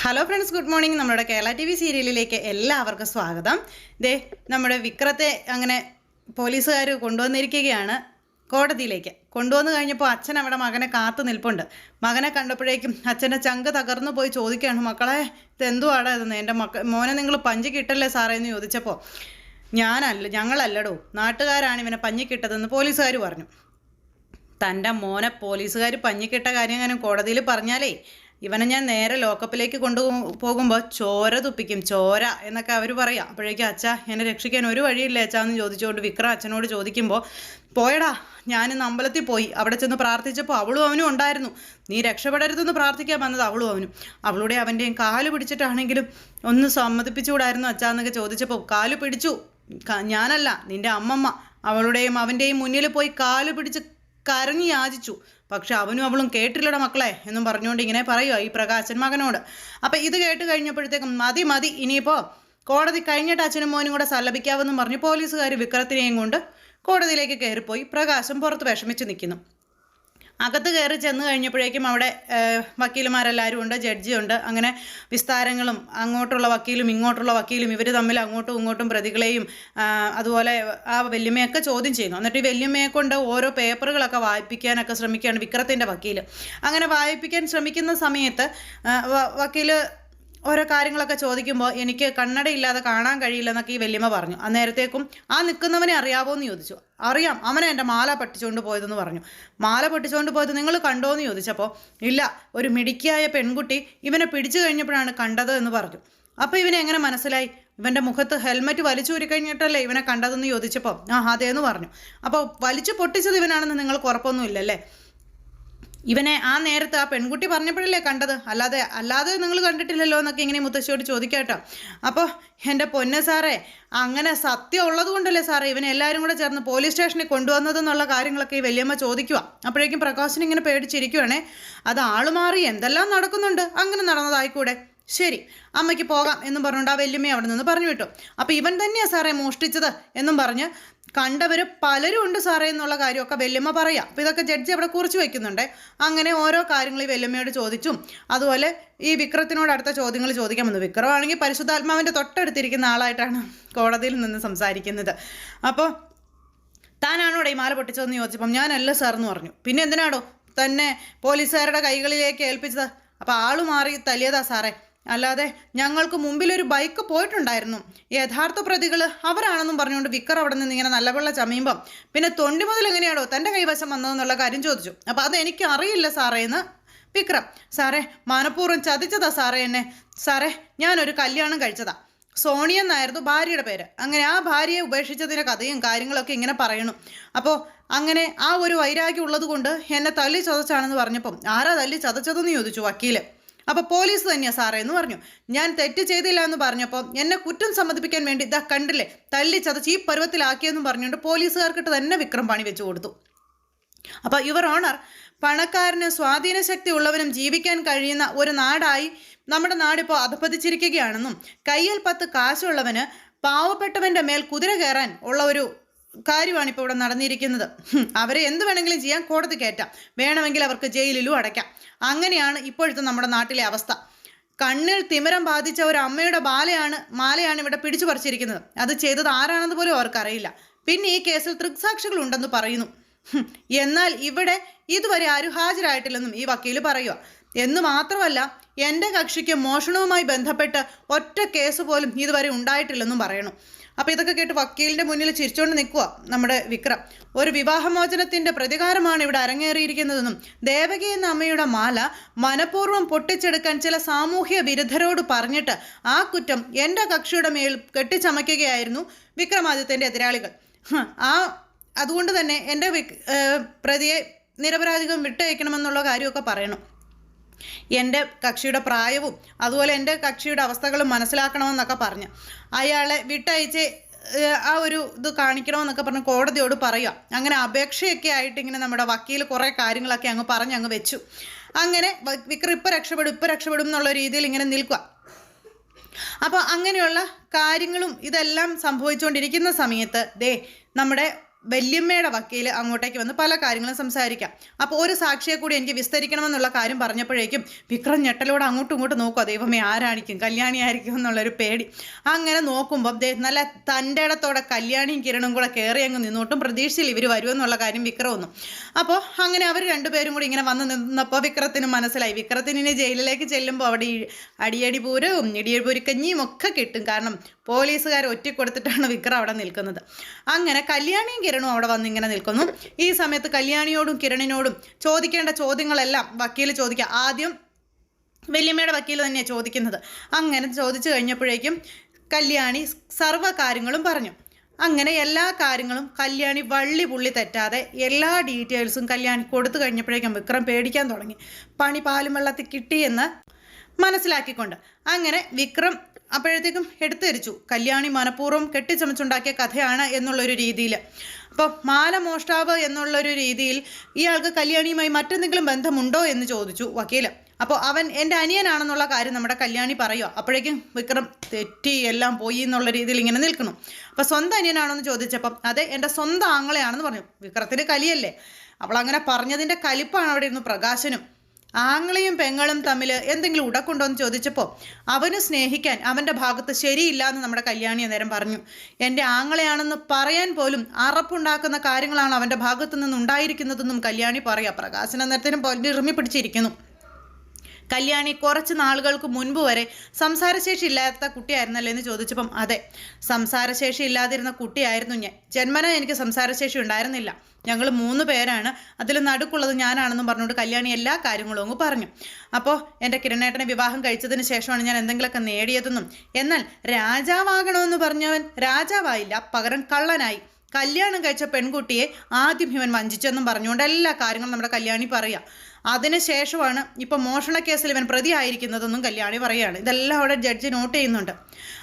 Hello friends, good morning. നമ്മുടെ Kerala T V സീരിയലിലേക്ക് എല്ലാവർക്കും സ്വാഗതം. ദേ നമ്മുടെ വിക്രത്തെ അങ്ങനെ പോലീസുകാർ കൊണ്ടുവന്നിരിക്കുകയാണ്. കോടതിയിലേക്ക് കൊണ്ടുവന്നു കഴിഞ്ഞപ്പോൾ അച്ഛൻ അവിടെ മകനെ കാത്തു നിൽപ്പുണ്ട്. മകനെ കണ്ടപ്പോഴേക്കും അച്ഛൻ്റെ ചങ്ക് തകർന്നു പോയി ചോദിക്കുകയാണ്, മക്കളെ ഇതെന്തുവാടാ ഇതെന്ന്, എൻ്റെ മോനെ നിങ്ങൾ പഞ്ചിക്കിട്ടല്ലേ സാറേ എന്ന് ചോദിച്ചപ്പോൾ ഞങ്ങളല്ലടോ, നാട്ടുകാരാണ് ഇവനെ പഞ്ഞിക്കിട്ടതെന്ന് പോലീസുകാർ പറഞ്ഞു. തൻ്റെ മോനെ പോലീസുകാർ പഞ്ഞിക്കിട്ട കാര്യം ഞാനും കോടതിയിൽ പറഞ്ഞാലേ ഇവനെ ഞാൻ നേരെ ലോക്കപ്പിലേക്ക് പോകുമ്പോൾ ചോര തുപ്പിക്കും, ചോര എന്നൊക്കെ അവർ പറയാം. അപ്പോഴേക്കും അച്ഛാ എന്നെ രക്ഷിക്കാൻ ഒരു വഴിയില്ല അച്ഛാന്ന് ചോദിച്ചുകൊണ്ട് വിക്രം അച്ഛനോട് ചോദിക്കുമ്പോൾ, പോയടാ, ഞാനിന്ന് അമ്പലത്തിൽ പോയി, അവിടെ ചെന്ന് പ്രാർത്ഥിച്ചപ്പോൾ അവളും അവനും ഉണ്ടായിരുന്നു. നീ രക്ഷപ്പെടരുതെന്ന് പ്രാർത്ഥിക്കാൻ വന്നത് അവളും അവനും. അവളുടെ അവൻ്റെയും കാല് പിടിച്ചിട്ടാണെങ്കിലും ഒന്ന് സമ്മതിപ്പിച്ചുകൂടായിരുന്നു അച്ഛാന്നൊക്കെ ചോദിച്ചപ്പോൾ, കാല് പിടിച്ചു, ഞാനല്ല നിൻ്റെ അമ്മമ്മ അവളുടെയും അവൻ്റെയും മുന്നിൽ പോയി കാല് പിടിച്ച് കരഞ്ഞു യാചിച്ചു, പക്ഷെ അവനും അവളും കേട്ടില്ലട മക്കളെ എന്നും പറഞ്ഞുകൊണ്ട് ഇങ്ങനെ പറയുക ഈ പ്രകാശൻ മകനോട്. അപ്പം ഇത് കേട്ട് കഴിഞ്ഞപ്പോഴത്തേക്കും മതി ഇനിയിപ്പോൾ കോടതി കഴിഞ്ഞിട്ട് അച്ഛനും മോനും കൂടെ സല്ലപിക്കാവെന്നും പറഞ്ഞ് പോലീസുകാർ വിക്രത്തിനെയും കൊണ്ട് കോടതിയിലേക്ക് കയറിപ്പോയി. പ്രകാശം പുറത്ത് വിഷമിച്ച് നിൽക്കുന്നു. അകത്ത് കയറി ചെന്ന് കഴിഞ്ഞപ്പോഴേക്കും അവിടെ വക്കീലുമാരെല്ലാവരും ഉണ്ട്, ജഡ്ജിയുണ്ട്. അങ്ങനെ വിസ്താരങ്ങളും അങ്ങോട്ടുള്ള വക്കീലും ഇങ്ങോട്ടുള്ള വക്കീലും ഇവർ തമ്മിൽ അങ്ങോട്ടും ഇങ്ങോട്ടും പ്രതികളെയും അതുപോലെ ആ വല്യമ്മയൊക്കെ ചോദ്യം ചെയ്യുന്നു. എന്നിട്ട് ഈ വല്യമ്മയെ കൊണ്ട് ഓരോ പേപ്പറുകളൊക്കെ വായിപ്പിക്കാനൊക്കെ ശ്രമിക്കുകയാണ് വിക്രത്തിൻ്റെ വക്കീൽ. അങ്ങനെ വായിപ്പിക്കാൻ ശ്രമിക്കുന്ന സമയത്ത് വക്കീൽ ഓരോ കാര്യങ്ങളൊക്കെ ചോദിക്കുമ്പോൾ, എനിക്ക് കണ്ണടയില്ലാതെ കാണാൻ കഴിയില്ലെന്നൊക്കെ ഈ വല്യമ്മ പറഞ്ഞു. അന്നേരത്തേക്കും ആ നിൽക്കുന്നവനെ അറിയാവോ എന്ന് ചോദിച്ചു. അറിയാം, അവനെ എൻ്റെ മാല പൊട്ടിച്ചുകൊണ്ട് പോയതെന്ന് പറഞ്ഞു. മാല പൊട്ടിച്ചുകൊണ്ട് പോയത് നിങ്ങൾ കണ്ടോ എന്ന് ചോദിച്ചപ്പോൾ, ഇല്ല, ഒരു മിടുക്കിയായ പെൺകുട്ടി ഇവനെ പിടിച്ചു കഴിഞ്ഞപ്പോഴാണ് കണ്ടത് എന്ന് പറഞ്ഞു. അപ്പോൾ ഇവനെ എങ്ങനെ മനസ്സിലായി? ഇവൻ്റെ മുഖത്ത് ഹെൽമെറ്റ് വലിച്ചൂരി കഴിഞ്ഞിട്ടല്ലേ ഇവനെ കണ്ടതെന്ന് ചോദിച്ചപ്പോൾ, അതേന്ന് പറഞ്ഞു. അപ്പോൾ വലിച്ചു പൊട്ടിച്ചത് ഇവനാണെന്ന് നിങ്ങൾക്ക് ഉറപ്പൊന്നും ഇല്ലല്ലേ? ഇവനെ ആ നേരത്ത് ആ പെൺകുട്ടി പറഞ്ഞപ്പോഴല്ലേ കണ്ടത്, അല്ലാതെ നിങ്ങൾ കണ്ടിട്ടില്ലല്ലോ എന്നൊക്കെ ഇങ്ങനെ മുത്തശ്ശിയോട് ചോദിക്കാട്ടോ. അപ്പോൾ എൻ്റെ പൊന്നെ സാറേ, അങ്ങനെ സത്യം ഉള്ളത് കൊണ്ടല്ലേ സാറേ ഇവനെ എല്ലാവരും കൂടെ ചേർന്ന് പോലീസ് സ്റ്റേഷനിൽ കൊണ്ടുവന്നതെന്നുള്ള കാര്യങ്ങളൊക്കെ ഈ വല്യമ്മ ചോദിക്കുക. അപ്പോഴേക്കും പ്രകാശൻ ഇങ്ങനെ പേടിച്ചിരിക്കുവാണേ. അത് ആളുമാറി എന്തെല്ലാം നടക്കുന്നുണ്ട്, അങ്ങനെ നടന്നതായിക്കൂടെ, ശരി അമ്മയ്ക്ക് പോകാം എന്നും പറഞ്ഞുകൊണ്ട് ആ വല്യമ്മയെ അവിടെ നിന്ന് പറഞ്ഞു വിട്ടു. അപ്പോൾ ഇവൻ തന്നെയാണ് സാറേ മോഷ്ടിച്ചത് എന്നും പറഞ്ഞ് കണ്ടവർ പലരും ഉണ്ട് സാറേ എന്നുള്ള കാര്യമൊക്കെ വല്യമ്മ പറയാം. അപ്പോൾ ഇതൊക്കെ ജഡ്ജി അവിടെ കുറിച്ച് വയ്ക്കുന്നുണ്ട്. അങ്ങനെ ഓരോ കാര്യങ്ങൾ ഈ വല്യമ്മയോട് ചോദിച്ചും അതുപോലെ ഈ വിക്രത്തിനോട് അടുത്ത ചോദ്യങ്ങൾ ചോദിക്കാൻ വന്നു. വിക്രമാണെങ്കിൽ പരിശുദ്ധാത്മാവിൻ്റെ തൊട്ടടുത്തിരിക്കുന്ന ആളായിട്ടാണ് കോടതിയിൽ നിന്ന് സംസാരിക്കുന്നത്. അപ്പോൾ താനാണോ ഈ മാല പൊട്ടിച്ചതെന്ന് ചോദിച്ചപ്പം ഞാനല്ല സാർ എന്ന് പറഞ്ഞു. പിന്നെ എന്തിനാണോ തന്നെ പോലീസുകാരുടെ കൈകളിലേക്ക് ഏൽപ്പിച്ചത്? അപ്പോൾ ആള് മാറി തല്ലിയതാ സാറേ, അല്ലാതെ ഞങ്ങൾക്ക് മുമ്പിലൊരു ബൈക്ക് പോയിട്ടുണ്ടായിരുന്നു, യഥാർത്ഥ പ്രതികൾ അവരാണെന്നും പറഞ്ഞുകൊണ്ട് വിക്രം അവിടെ നിന്ന് ഇങ്ങനെ നല്ലവെള്ള ചമയുമ്പം പിന്നെ തൊണ്ടി മുതൽ എങ്ങനെയാണോ തൻ്റെ കൈവശം വന്നതെന്നുള്ള കാര്യം ചോദിച്ചു. അപ്പോൾ അതെനിക്ക് അറിയില്ല സാറേ എന്ന് വിക്രം. സാറേ മനഃപൂർവ്വം ചതിച്ചതാ സാറേ എന്നെ. സാറേ ഞാനൊരു കല്യാണം കഴിച്ചതാ, സോണിയ എന്നായിരുന്നു ഭാര്യയുടെ പേര്. അങ്ങനെ ആ ഭാര്യയെ ഉപേക്ഷിച്ചതിൻ്റെ കഥയും കാര്യങ്ങളൊക്കെ ഇങ്ങനെ പറയണു. അപ്പോൾ അങ്ങനെ ആ ഒരു വൈരാഗ്യം ഉള്ളത് കൊണ്ട് എന്നെ തല്ലി ചതച്ചാണെന്ന് പറഞ്ഞപ്പം, ആരാ തല്ലി ചതച്ചതെന്ന് ചോദിച്ചു വക്കീല്. അപ്പോൾ പോലീസ് തന്നെയാണ് സാറേ എന്ന് പറഞ്ഞു. ഞാൻ തെറ്റ് ചെയ്തില്ല എന്ന് പറഞ്ഞപ്പോൾ എന്നെ കുറ്റം സമ്മതിപ്പിക്കാൻ വേണ്ടി ഇതാ കണ്ടില്ലേ തല്ലി ചതച്ച് ഈ പരുവത്തിലാക്കിയെന്നും പറഞ്ഞുകൊണ്ട് പോലീസുകാർക്കിട്ട് തന്നെ വിക്രം പണി വെച്ചു കൊടുത്തു. അപ്പോൾ യുവർ ഓണർ, പണക്കാരന് സ്വാധീന ശക്തി ഉള്ളവനും ജീവിക്കാൻ കഴിയുന്ന ഒരു നാടായി നമ്മുടെ നാടിപ്പോൾ അധപ്പതിച്ചിരിക്കുകയാണെന്നും കയ്യിൽ 10 കാശുള്ളവന് പാവപ്പെട്ടവൻ്റെ മേൽ കുതിര കയറാൻ ഉള്ള ഒരു കാര്യമാണ് ഇപ്പോൾ ഇവിടെ നടന്നിരിക്കുന്നത്. അവരെ എന്ത് വേണമെങ്കിലും ചെയ്യാൻ കോടതി കയറ്റാം, വേണമെങ്കിൽ അവർക്ക് ജയിലിലും അടയ്ക്കാം. അങ്ങനെയാണ് ഇപ്പോഴത്തെ നമ്മുടെ നാട്ടിലെ അവസ്ഥ. കണ്ണിൽ തിമിരം ബാധിച്ച ഒരു അമ്മയുടെ മാലയാണ് ഇവിടെ പിടിച്ചു പറിച്ചിരിക്കുന്നത്. അത് ചെയ്തത് ആരാണെന്ന് പോലും അവർക്കറിയില്ല. പിന്നെ ഈ കേസിൽ ദൃക്സാക്ഷികൾ ഉണ്ടെന്ന് പറയുന്നു. എന്നാൽ ഇവിടെ ഇതുവരെ ആരും ഹാജരായിട്ടില്ലെന്നും ഈ വക്കീല് പറയുക. എന്ന് മാത്രമല്ല എൻ്റെ കക്ഷിക്ക് മോഷണവുമായി ബന്ധപ്പെട്ട് ഒറ്റ കേസ് പോലും ഇതുവരെ ഉണ്ടായിട്ടില്ലെന്നും പറയണു. അപ്പോൾ ഇതൊക്കെ കേട്ട് വക്കീലിൻ്റെ മുന്നിൽ ചിരിച്ചുകൊണ്ട് നിൽക്കുക നമ്മുടെ വിക്രം. ഒരു വിവാഹമോചനത്തിൻ്റെ പ്രതികാരമാണ് ഇവിടെ അരങ്ങേറിയിരിക്കുന്നതെന്നും ദേവകി എന്ന അമ്മയുടെ മാല മനഃപൂർവ്വം പൊട്ടിച്ചെടുക്കാൻ ചില സാമൂഹ്യ വിരുദ്ധരോട് പറഞ്ഞിട്ട് ആ കുറ്റം എൻ്റെ കക്ഷിയുടെ മേൽ കെട്ടിച്ചമയ്ക്കുകയായിരുന്നു വിക്രമാദിത്യൻ്റെ എതിരാളികൾ. അതുകൊണ്ട് തന്നെ എൻ്റെ പ്രതിയെ നിരപരാധികം വിട്ടയക്കണമെന്നുള്ള കാര്യമൊക്കെ പറയണം. എൻ്റെ കക്ഷിയുടെ പ്രായവും അതുപോലെ എൻ്റെ കക്ഷിയുടെ അവസ്ഥകളും മനസ്സിലാക്കണമെന്നൊക്കെ പറഞ്ഞ് അയാളെ വിട്ടയച്ച് ആ ഒരു ഇത് കാണിക്കണമെന്നൊക്കെ പറഞ്ഞ് കോടതിയോട് പറയുക. അങ്ങനെ അപേക്ഷയൊക്കെ ആയിട്ട് ഇങ്ങനെ നമ്മുടെ വക്കീൽ കുറേ കാര്യങ്ങളൊക്കെ അങ്ങ് വെച്ചു. അങ്ങനെ വിക്രം ഇപ്പം രക്ഷപ്പെടും എന്നുള്ള രീതിയിൽ ഇങ്ങനെ നിൽക്കുക. അപ്പോൾ അങ്ങനെയുള്ള കാര്യങ്ങളും ഇതെല്ലാം സംഭവിച്ചുകൊണ്ടിരിക്കുന്ന സമയത്ത് നമ്മുടെ വല്യമ്മയുടെ വക്കീൽ അങ്ങോട്ടേക്ക് വന്ന് പല കാര്യങ്ങളും സംസാരിക്കാം. അപ്പോൾ ഒരു സാക്ഷിയെ കൂടി എനിക്ക് വിസ്തരിക്കണമെന്നുള്ള കാര്യം പറഞ്ഞപ്പോഴേക്കും വിക്രം ഞെട്ടലോടെ അങ്ങോട്ടും ഇങ്ങോട്ടും നോക്കുക. ദൈവമേ, ആരായിരിക്കും? കല്യാണി ആയിരിക്കും എന്നുള്ളൊരു പേടി. അങ്ങനെ നോക്കുമ്പം നല്ല തൻ്റെ ഇടത്തോടെ കല്യാണിയും കിരണും കൂടെ കയറി അങ്ങ് നിന്നോട്ടും പ്രതീക്ഷയിൽ ഇവർ വരുമെന്നുള്ള കാര്യം വിക്രം ഒന്നും. അപ്പോൾ അങ്ങനെ അവർ രണ്ടുപേരും കൂടി ഇങ്ങനെ വന്ന് നിന്നപ്പോൾ വിക്രത്തിന് മനസ്സിലായി, വിക്രത്തിന് ഇനി ജയിലിലേക്ക് ചെല്ലുമ്പോൾ അവിടെ അടിയടി പൂരവും ഇടിയടിപൂരിക്കഞ്ഞിയും ഒക്കെ കിട്ടും. കാരണം പോലീസുകാർ ഒറ്റക്കൊടുത്തിട്ടാണ് വിക്രം അവിടെ നിൽക്കുന്നത്. അങ്ങനെ കല്യാണിയും കിരണും അവിടെ വന്ന് ഇങ്ങനെ നിൽക്കുന്നു. ഈ സമയത്ത് കല്യാണിയോടും കിരണിനോടും ചോദിക്കേണ്ട ചോദ്യങ്ങളെല്ലാം വക്കീൽ ചോദിക്കുക. ആദ്യം വല്യമ്മയുടെ വക്കീൽ തന്നെയാണ് ചോദിക്കുന്നത്. അങ്ങനെ ചോദിച്ചു കഴിഞ്ഞപ്പോഴേക്കും കല്യാണി സർവ്വ കാര്യങ്ങളും പറഞ്ഞു. അങ്ങനെ എല്ലാ കാര്യങ്ങളും കല്യാണി വള്ളി പുള്ളി തെറ്റാതെ എല്ലാ ഡീറ്റെയിൽസും കല്യാണി കൊടുത്തു കഴിഞ്ഞപ്പോഴേക്കും വിക്രം പേടിക്കാൻ തുടങ്ങി. പണി പാലും വെള്ളത്തിൽ കിട്ടിയെന്ന് മനസ്സിലാക്കിക്കൊണ്ട് അങ്ങനെ വിക്രം അപ്പോഴത്തേക്കും എടുത്തെരിച്ചു. കല്യാണി മനഃപൂർവ്വം കെട്ടിച്ചമച്ചുണ്ടാക്കിയ കഥയാണ് എന്നുള്ളൊരു രീതിയിൽ. അപ്പോൾ മാല മോഷ്ടാവ് എന്നുള്ളൊരു രീതിയിൽ ഇയാൾക്ക് കല്യാണിയുമായി മറ്റെന്തെങ്കിലും ബന്ധമുണ്ടോ എന്ന് ചോദിച്ചു വക്കീൽ. അപ്പോൾ അവൻ എൻ്റെ അനിയനാണെന്നുള്ള കാര്യം നമ്മുടെ കല്യാണി പറയുക. അപ്പോഴേക്കും വിക്രം തെറ്റി എല്ലാം പോയി എന്നുള്ള രീതിയിൽ ഇങ്ങനെ നിൽക്കണം. അപ്പോൾ സ്വന്തം അനിയനാണെന്ന് ചോദിച്ചപ്പം അതെ, എൻ്റെ സ്വന്തം ആങ്ങളെയാണെന്ന് പറഞ്ഞു. വിക്രത്തിന് കലിയല്ലേ. അപ്പോൾ അങ്ങനെ പറഞ്ഞതിൻ്റെ കലിപ്പാണ് അവിടെ ഇരുന്നു പ്രകാശനും. ആങ്ങളെയും പെങ്ങളും തമ്മിൽ എന്തെങ്കിലും ഉടക്കുണ്ടോ എന്ന് ചോദിച്ചപ്പോൾ അവന് സ്നേഹിക്കാൻ അവൻ്റെ ഭാഗത്ത് ശരിയില്ല എന്ന് നമ്മുടെ കല്യാണി അന്നേരം പറഞ്ഞു. എൻ്റെ ആങ്ങളെയാണെന്ന് പറയാൻ പോലും അറപ്പുണ്ടാക്കുന്ന കാര്യങ്ങളാണ് അവൻ്റെ ഭാഗത്തു നിന്നുണ്ടായിരിക്കുന്നതെന്നും കല്യാണി പറയുക. പ്രകാശൻ അന്നേരത്തിനും ഇറുമി പിടിച്ചിരിക്കുന്നു. കല്യാണി കുറച്ച് നാളുകൾക്ക് മുൻപ് വരെ സംസാരശേഷി ഇല്ലാത്ത കുട്ടിയായിരുന്നല്ലേ എന്ന് ചോദിച്ചപ്പം അതെ, സംസാരശേഷി ഇല്ലാതിരുന്ന കുട്ടിയായിരുന്നു ഞാൻ. ജന്മന എനിക്ക് സംസാരശേഷി ഉണ്ടായിരുന്നില്ല. ഞങ്ങൾ 3 പേരാണ്, അതിൽ നടുക്കുള്ളത് ഞാനാണെന്നും പറഞ്ഞുകൊണ്ട് കല്യാണി എല്ലാ കാര്യങ്ങളും അങ്ങ് പറഞ്ഞു. അപ്പോൾ എൻ്റെ കിരണേട്ടനെ വിവാഹം കഴിച്ചതിന് ശേഷമാണ് ഞാൻ എന്തെങ്കിലുമൊക്കെ നേടിയതെന്നും, എന്നാൽ രാജാവാകണമെന്ന് പറഞ്ഞവൻ രാജാവായില്ല, പകരം കള്ളനായി. കല്യാണം കഴിച്ച പെൺകുട്ടിയെ ആദ്യം ഇവൻ വഞ്ചിച്ചെന്നും പറഞ്ഞുകൊണ്ട് എല്ലാ കാര്യങ്ങളും നമ്മുടെ കല്യാണി പറയുക. അതിനുശേഷമാണ് ഇപ്പം മോഷണ കേസിൽ ഇവൻ പ്രതിയായിരിക്കുന്നതെന്നും കല്യാണി പറയുകയാണ്. ഇതെല്ലാം അവിടെ ജഡ്ജി നോട്ട് ചെയ്യുന്നുണ്ട്.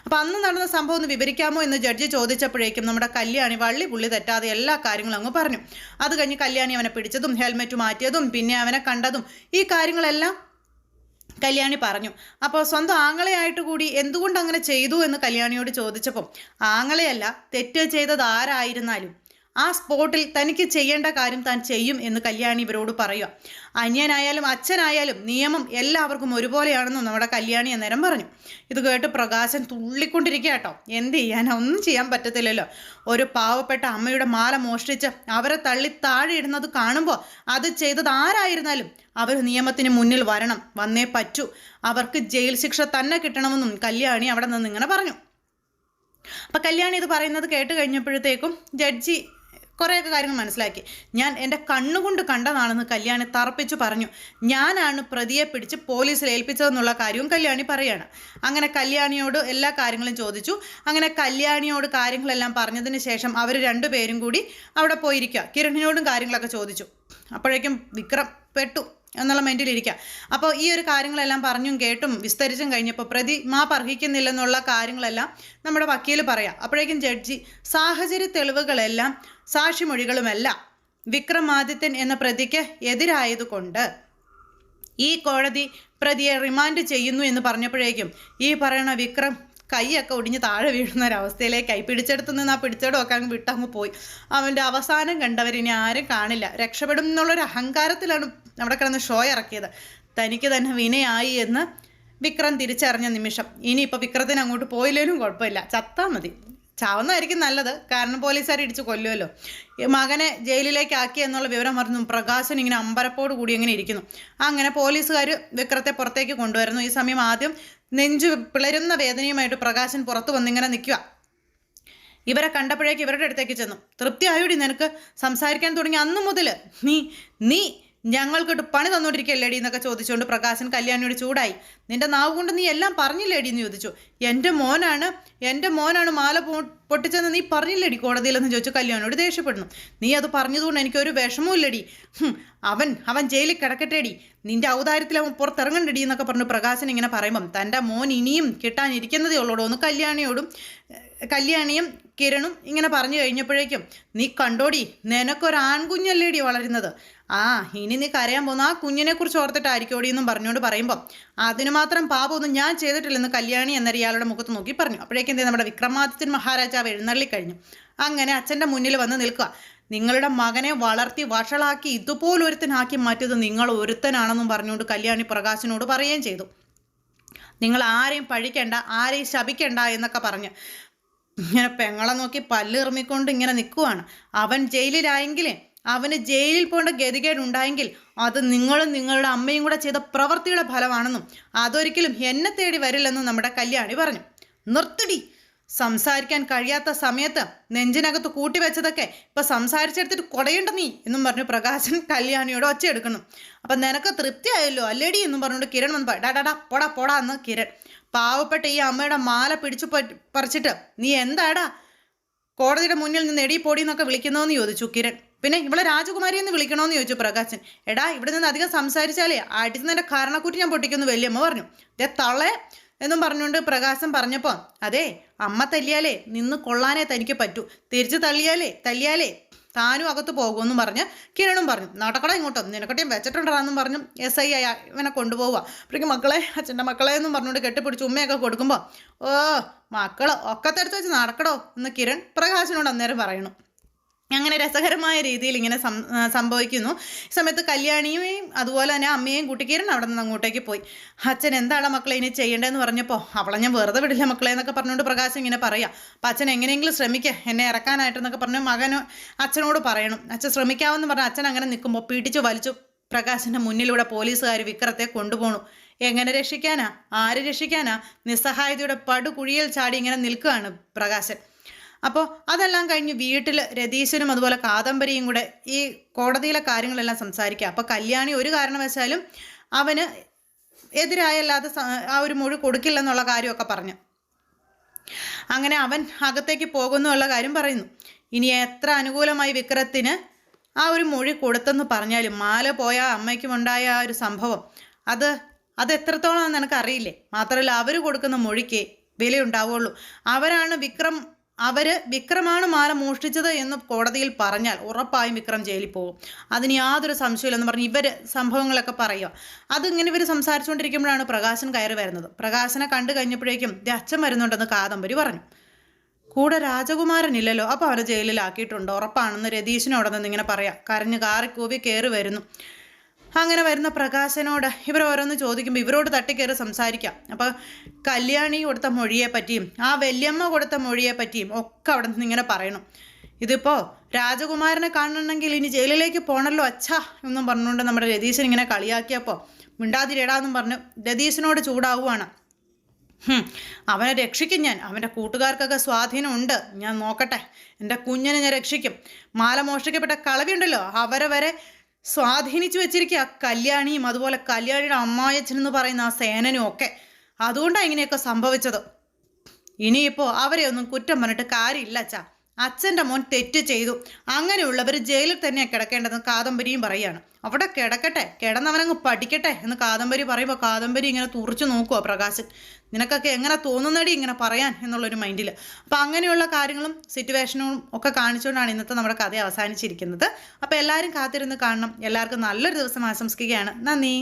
അപ്പം അന്ന് നടന്ന സംഭവം ഒന്ന് വിവരിക്കാമോ എന്ന് ജഡ്ജി ചോദിച്ചപ്പോഴേക്കും നമ്മുടെ കല്യാണി വള്ളി പുള്ളി തെറ്റാതെ എല്ലാ കാര്യങ്ങളും അങ്ങ് പറഞ്ഞു. അത് കഴിഞ്ഞ് കല്യാണി അവനെ പിടിച്ചതും ഹെൽമെറ്റ് മാറ്റിയതും പിന്നെ അവനെ കണ്ടതും ഈ കാര്യങ്ങളെല്ലാം കല്യാണി പറഞ്ഞു. അപ്പോൾ സ്വന്തം ആങ്ങളെയായിട്ട് കൂടി എന്തുകൊണ്ട് അങ്ങനെ ചെയ്തു എന്ന് കല്യാണിയോട് ചോദിച്ചപ്പം ആങ്ങളെയല്ല, തെറ്റ് ചെയ്തത് ആരായിരുന്നാലും ആ സ്പോട്ടിൽ തനിക്ക് ചെയ്യേണ്ട കാര്യം താൻ ചെയ്യും എന്ന് കല്യാണി ഇവരോട് പറയുക. അനിയനായാലും അച്ഛനായാലും നിയമം എല്ലാവർക്കും ഒരുപോലെയാണെന്നും നമ്മുടെ കല്യാണി അന്നേരം പറഞ്ഞു. ഇത് കേട്ട് പ്രകാശൻ തുള്ളിക്കൊണ്ടിരിക്കുക കേട്ടോ. എന്ത് ചെയ്യാൻ, ഒന്നും ചെയ്യാൻ പറ്റത്തില്ലല്ലോ. ഒരു പാവപ്പെട്ട അമ്മയുടെ മാല മോഷ്ടിച്ച് അവരെ തള്ളി താഴെ ഇടുന്നത് കാണുമ്പോൾ അത് ചെയ്തത് ആരായിരുന്നാലും അവർ നിയമത്തിന് മുന്നിൽ വന്നേ പറ്റൂ. അവർക്ക് ജയിൽ ശിക്ഷ തന്നെ കിട്ടണമെന്നും കല്യാണി അവിടെ നിന്ന് ഇങ്ങനെ പറഞ്ഞു. അപ്പം കല്യാണി ഇത് പറയുന്നത് കേട്ട് കഴിഞ്ഞപ്പോഴത്തേക്കും ജഡ്ജി കുറേയൊക്കെ കാര്യങ്ങൾ മനസ്സിലാക്കി. ഞാൻ എൻ്റെ കണ്ണുകൊണ്ട് കണ്ടതാണെന്ന് കല്യാണി തറപ്പിച്ചു പറഞ്ഞു. ഞാനാണ് പ്രതിയെ പിടിച്ച് പോലീസിൽ ഏൽപ്പിച്ചതെന്നുള്ള കാര്യവും കല്യാണി പറയാണ്. അങ്ങനെ കല്യാണിയോട് എല്ലാ കാര്യങ്ങളും ചോദിച്ചു. അങ്ങനെ കല്യാണിയോട് കാര്യങ്ങളെല്ലാം പറഞ്ഞതിന് ശേഷം അവർ രണ്ടുപേരും കൂടി അവിടെ പോയിരിക്കുക. കിരണിനോടും കാര്യങ്ങളൊക്കെ ചോദിച്ചു. അപ്പോഴേക്കും വിക്രം പെട്ടു എന്നുള്ള മൈൻഡിലിരിക്കുക. അപ്പോൾ ഈ ഒരു കാര്യങ്ങളെല്ലാം പറഞ്ഞും കേട്ടും വിസ്തരിച്ചും കഴിഞ്ഞപ്പോൾ പ്രതി മാപ്പ് അർഹിക്കുന്നില്ലെന്നുള്ള കാര്യങ്ങളെല്ലാം നമ്മുടെ വക്കീൽ പറയാം. അപ്പോഴേക്കും ജഡ്ജി സാഹചര്യ തെളിവുകളെല്ലാം സാക്ഷിമൊഴികളുമെല്ലാം വിക്രമാദിത്യൻ എന്ന പ്രതിക്ക് എതിരായതുകൊണ്ട് ഈ കോടതി പ്രതിയെ റിമാൻഡ് ചെയ്യുന്നു എന്ന് പറഞ്ഞപ്പോഴേക്കും ഈ പറയുന്ന വിക്രം കൈയൊക്കെ ഒടിഞ്ഞ് താഴെ വീഴുന്ന ഒരവസ്ഥയിലേക്കായി. പിടിച്ചെടുത്ത് നിന്ന് ആ പിടിച്ചെടുമൊക്കെ അങ്ങ് വിട്ടങ്ങ് പോയി. അവൻ്റെ അവസാനം കണ്ടവരിനി ആരും കാണില്ല, രക്ഷപ്പെടും എന്നുള്ളൊരു അഹങ്കാരത്തിലാണ് അവിടെ കിടന്ന് ഷോ ഇറക്കിയത്. തനിക്ക് തന്നെ വിനയായി എന്ന് വിക്രം തിരിച്ചറിഞ്ഞ നിമിഷം ഇനിയിപ്പോൾ വിക്രത്തിന് അങ്ങോട്ട് പോയില്ലേലും കുഴപ്പമില്ല, ചത്താൽ മതി. ചാവുന്നതായിരിക്കും നല്ലത്, കാരണം പോലീസുകാർ ഇടിച്ച് കൊല്ലുമല്ലോ. മകനെ ജയിലിലേക്ക് ആക്കി എന്നുള്ള വിവരം പറഞ്ഞു പ്രകാശൻ ഇങ്ങനെ അമ്പരപ്പോട് കൂടി അങ്ങനെ ഇരിക്കുന്നു. അങ്ങനെ പോലീസുകാർ വിക്രത്തെ പുറത്തേക്ക് കൊണ്ടുവരുന്നു. ഈ സമയം ആദ്യം നെഞ്ചു പിളരുന്ന വേദനയുമായിട്ട് പ്രകാശൻ പുറത്ത് വന്നിങ്ങനെ നിൽക്കുക. ഇവരെ കണ്ടപ്പോഴേക്ക് ഇവരുടെ അടുത്തേക്ക് ചെന്നു. തൃപ്തി ആയോടി നിനക്ക്? സംസാരിക്കാൻ തുടങ്ങി അന്നു മുതൽ നീ ഞങ്ങൾക്കിട്ട് പണി തന്നോണ്ടിരിക്കുകയല്ലേടി എന്നൊക്കെ ചോദിച്ചുകൊണ്ട് പ്രകാശൻ കല്യാണിയോട് ചൂടായി. നിന്റെ നാവ് കൊണ്ട് നീ എല്ലാം പറഞ്ഞില്ലേടി എന്ന് ചോദിച്ചു. എൻ്റെ മോനാണ് മാല പൊട്ടിച്ചെന്ന് നീ പറഞ്ഞില്ലേടി കോടതിയിലെന്ന് ചോദിച്ചു കല്യാണിയോട് ദേഷ്യപ്പെടുന്നു. നീ അത് പറഞ്ഞതുകൊണ്ട് എനിക്കൊരു വിഷമവും ഇല്ലടി. അവൻ ജയിലിൽ കിടക്കട്ടേടി, നിന്റെ ഔദാര്യത്തിൽ അവൻ പുറത്തിറങ്ങണ്ടടി എന്നൊക്കെ പറഞ്ഞു പ്രകാശൻ ഇങ്ങനെ പറയുമ്പം തൻ്റെ മോൻ ഇനിയും കിട്ടാനിരിക്കുന്നതേ ഉള്ളൂടോ എന്ന് കല്യാണിയും കിരണും ഇങ്ങനെ പറഞ്ഞു കഴിഞ്ഞപ്പോഴേക്കും നീ കണ്ടോടി, നിനക്കൊരു ആൺകുഞ്ഞല്ലേടി വളരുന്നത്, ഇനി നീ കരയാൻ പോകുന്ന ആ കുഞ്ഞിനെ കുറിച്ച് ഓർത്തിട്ടായിരിക്കോടി എന്നും പറഞ്ഞുകൊണ്ട് പറയുമ്പോൾ അതിന് മാത്രം പാപമൊന്നും ഞാൻ ചെയ്തിട്ടില്ലെന്ന് കല്യാണി എന്നൊരു ഇയാളുടെ മുഖത്ത് നോക്കി പറഞ്ഞു. അപ്പോഴേക്കും എന്തേ നമ്മുടെ വിക്രമാദിത്യൻ മഹാരാജാവ് എഴുന്നള്ളിക്കഴിഞ്ഞു. അങ്ങനെ അച്ഛൻ്റെ മുന്നിൽ വന്ന് നിൽക്കുക. നിങ്ങളുടെ മകനെ വളർത്തി വഷളാക്കി ഇതുപോലൊരുത്തനാക്കി മാറ്റിയത് നിങ്ങൾ ഒരുത്തനാണെന്നും പറഞ്ഞുകൊണ്ട് കല്യാണി പ്രകാശിനോട് പറയുകയും ചെയ്തു. നിങ്ങൾ ആരെയും പഴിക്കണ്ട, ആരെയും ശപിക്കണ്ട എന്നൊക്കെ പറഞ്ഞ് ഇങ്ങനെ പെങ്ങളെ നോക്കി പല്ലിറമിക്കൊണ്ട് ഇങ്ങനെ നിൽക്കുവാണ്. അവൻ ജയിലിലായെങ്കിൽ അവന് ജയിലിൽ പോകേണ്ട ഗതികേടുണ്ടായെങ്കിൽ അത് നിങ്ങളും നിങ്ങളുടെ അമ്മയും കൂടെ ചെയ്ത പ്രവൃത്തിയുടെ ഫലമാണെന്നും അതൊരിക്കലും എന്നെ തേടി വരില്ലെന്നും നമ്മുടെ കല്യാണി പറഞ്ഞു. നിർത്തടി, സംസാരിക്കാൻ കഴിയാത്ത സമയത്ത് നെഞ്ചിനകത്ത് കൂട്ടിവെച്ചതൊക്കെ ഇപ്പൊ സംസാരിച്ചെടുത്തിട്ട് കൊടയുണ്ട നീ എന്നും പറഞ്ഞു പ്രകാശൻ കല്യാണിയോട് ഒച്ചയെടുക്കണം. അപ്പൊ നിനക്ക് തൃപ്തിയായല്ലോ അല്ലേടി എന്നും പറഞ്ഞുകൊണ്ട് കിരൺ വന്ന് ഡാ പോടാ പോടാ എന്ന് കിരൺ. പാവപ്പെട്ട ഈ അമ്മയുടെ മാല പിടിച്ചു പറിച്ചിട്ട് നീ എന്താടാ കോടതിയുടെ മുന്നിൽ നിന്ന് എടി പൊടി എന്നൊക്കെ വിളിക്കുന്നോന്ന് ചോദിച്ചു കിരൺ. പിന്നെ ഇവിടെ രാജകുമാരി എന്ന് വിളിക്കണമെന്ന് ചോദിച്ചു പ്രകാശൻ. എടാ ഇവിടെ നിന്ന് അധികം സംസാരിച്ചാലേ അടിച്ചതിൻ്റെ കാരണക്കൂട്ടി ഞാൻ പൊട്ടിക്കുന്നു വലിയമ്മ പറഞ്ഞു. തള്ളേ എന്നും പറഞ്ഞുകൊണ്ട് പ്രകാശൻ പറഞ്ഞപ്പോൾ അതെ അമ്മ തല്ലിയാലേ നിന്ന് കൊള്ളാനേ തനിക്ക് പറ്റൂ, തിരിച്ചു തല്ലിയാലേ താനും അകത്ത് പോകുമെന്നും പറഞ്ഞ് കിരണും പറഞ്ഞു. നടക്കട ഇങ്ങോട്ടോ, നിനക്കട്ടേയും വെച്ചിട്ടുണ്ടാന്നും പറഞ്ഞു SI ഇവനെ കൊണ്ടുപോവുക. അപ്പോഴേക്കും മക്കളെ അച്ഛൻ്റെ മക്കളെ എന്നും പറഞ്ഞുകൊണ്ട് കെട്ടിപ്പിടിച്ച് ഉമ്മയൊക്കെ കൊടുക്കുമ്പോൾ മക്കൾ ഒക്കെ തരത്ത് വെച്ച് നടക്കടോ എന്ന് കിരൺ പ്രകാശനോട് അന്നേരം പറയണു. അങ്ങനെ രസകരമായ രീതിയിൽ ഇങ്ങനെ സംഭവിക്കുന്നു. ഈ സമയത്ത് കല്യാണിയും അതുപോലെ തന്നെ അമ്മയെയും കൂട്ടി കിരൺ അവിടെ നിന്ന് അങ്ങോട്ടേക്ക് പോയി. അച്ഛൻ എന്താണ് മക്കളെ ഇനി ചെയ്യേണ്ടതെന്ന് പറഞ്ഞപ്പോൾ അവളെ ഞാൻ വെറുതെ വിടില്ല മക്കളെ എന്നൊക്കെ പറഞ്ഞുകൊണ്ട് പ്രകാശം ഇങ്ങനെ പറയാം. അപ്പം അച്ഛൻ എങ്ങനെയെങ്കിലും ശ്രമിക്കുക എന്നെ ഇറക്കാനായിട്ടെന്നൊക്കെ പറഞ്ഞു മകനോ അച്ഛനോട് പറയണം. അച്ഛൻ ശ്രമിക്കാമെന്ന് പറഞ്ഞാൽ അച്ഛൻ അങ്ങനെ നിൽക്കുമ്പോൾ പിടിച്ചു വലിച്ചു പ്രകാശിൻ്റെ മുന്നിലൂടെ പോലീസുകാർ വിക്രത്തെ കൊണ്ടുപോകണു. എങ്ങനെ രക്ഷിക്കാനാ, ആര് രക്ഷിക്കാനാ? നിസ്സഹായതയുടെ പടുകുഴിയിൽ ചാടി ഇങ്ങനെ നിൽക്കുകയാണ് പ്രകാശൻ. അപ്പോൾ അതെല്ലാം കഴിഞ്ഞ് വീട്ടിൽ രതീശനും അതുപോലെ കാദംബരിയും കൂടെ ഈ കോടതിയിലെ കാര്യങ്ങളെല്ലാം സംസാരിക്കുക. അപ്പോൾ കല്യാണി ഒരു കാരണവശാലും അവന് എതിരായല്ലാതെ ആ ഒരു മൊഴി കൊടുക്കില്ലെന്നുള്ള കാര്യമൊക്കെ പറഞ്ഞു. അങ്ങനെ അവൻ അകത്തേക്ക് പോകുന്നു ഉള്ള കാര്യം പറയുന്നു. ഇനി എത്ര അനുകൂലമായി വിക്രത്തിന് ആ ഒരു മൊഴി കൊടുത്തെന്ന് പറഞ്ഞാലും മാല പോയ അമ്മയ്ക്കുമുണ്ടായ ആ ഒരു സംഭവം അത് എത്രത്തോളം നിനക്കറിയില്ലേ. മാത്രമല്ല അവർ കൊടുക്കുന്ന മൊഴിക്ക് വിലയുണ്ടാവുള്ളൂ. വിക്രമാണ് മാല മോഷ്ടിച്ചത് എന്ന് കോടതിയിൽ പറഞ്ഞാൽ ഉറപ്പായും വിക്രം ജയിലിൽ പോകും. അതിന് യാതൊരു സംശയമില്ലെന്ന് പറഞ്ഞ് ഇവർ സംഭവങ്ങളൊക്കെ പറയുക. അതിങ്ങനെ ഇവർ സംസാരിച്ചുകൊണ്ടിരിക്കുമ്പോഴാണ് പ്രകാശൻ കയറി വരുന്നത്. പ്രകാശനെ കണ്ടു കഴിഞ്ഞപ്പോഴേക്കും അച്ഛൻ വരുന്നുണ്ടെന്ന് കാദംബരി പറഞ്ഞു. കൂടെ രാജകുമാരനില്ലല്ലോ, അപ്പോൾ അവരെ ജയിലിലാക്കിയിട്ടുണ്ട് ഉറപ്പാണെന്ന് രതീശിനോടെ നിന്ന് ഇങ്ങനെ പറയാം. കരഞ്ഞ് കാറിക്കൂവി കയറി വരുന്നു. അങ്ങനെ വരുന്ന പ്രകാശനോട് ഇവർ ഓരോന്ന് ചോദിക്കുമ്പോൾ ഇവരോട് തട്ടിക്കയറി സംസാരിക്കാം. അപ്പോൾ കല്യാണി കൊടുത്ത മൊഴിയെ പറ്റിയും ആ വല്യമ്മ കൊടുത്ത മൊഴിയെ പറ്റിയും ഒക്കെ അവിടെ നിന്ന് ഇങ്ങനെ പറയണം. ഇതിപ്പോൾ രാജകുമാരനെ കാണണമെങ്കിൽ ഇനി ജയിലിലേക്ക് പോകണമല്ലോ അച്ഛാ എന്നും പറഞ്ഞുകൊണ്ട് നമ്മുടെ രതീശൻ ഇങ്ങനെ കളിയാക്കിയപ്പോൾ മിണ്ടാതിരിടാന്നും പറഞ്ഞ് രതീശനോട് ചൂടാവുകയാണ്. അവനെ രക്ഷിക്കും ഞാൻ, അവൻ്റെ കൂട്ടുകാർക്കൊക്കെ സ്വാധീനമുണ്ട്, ഞാൻ നോക്കട്ടെ, എൻ്റെ കുഞ്ഞിനെ ഞാൻ രക്ഷിക്കും. മാല മോഷ്ടിക്കപ്പെട്ട കളവിയുണ്ടല്ലോ അവരെ വരെ സ്വാധീനിച്ചു വെച്ചിരിക്കുക കല്യാണിയും അതുപോലെ കല്യാണിയുടെ അമ്മായച്ഛനെന്ന് പറയുന്ന ആ സേനനും ഒക്കെ. അതുകൊണ്ടാണ് ഇങ്ങനെയൊക്കെ സംഭവിച്ചത്. ഇനിയിപ്പോൾ അവരെ ഒന്നും കുറ്റം പറഞ്ഞിട്ട് കാര്യമില്ല അച്ഛാ. അച്ഛൻ്റെ മോൻ തെറ്റ് ചെയ്തു, അങ്ങനെയുള്ളവർ ജയിലിൽ തന്നെയാണ് കിടക്കേണ്ടതെന്ന് കാദംബരിയും പറയുകയാണ്. അവിടെ കിടക്കട്ടെ, കിടന്നവനങ്ങ് പഠിക്കട്ടെ എന്ന് കാദംബരി പറയുമ്പോൾ കാദംബരി ഇങ്ങനെ തുറച്ചു നോക്കുമോ പ്രകാശൻ, നിനക്കൊക്കെ എങ്ങനെ തോന്നുന്നടി ഇങ്ങനെ പറയാൻ എന്നുള്ളൊരു മൈൻഡിൽ. അപ്പോൾ അങ്ങനെയുള്ള കാര്യങ്ങളും സിറ്റുവേഷനും ഒക്കെ കാണിച്ചുകൊണ്ടാണ് ഇന്നത്തെ നമ്മുടെ കഥ അവസാനിച്ചിരിക്കുന്നത്. അപ്പോൾ എല്ലാവരും കാത്തിരുന്ന് കാണണം. എല്ലാവർക്കും നല്ലൊരു ദിവസം ആശംസിക്കുകയാണ്. നന്ദി.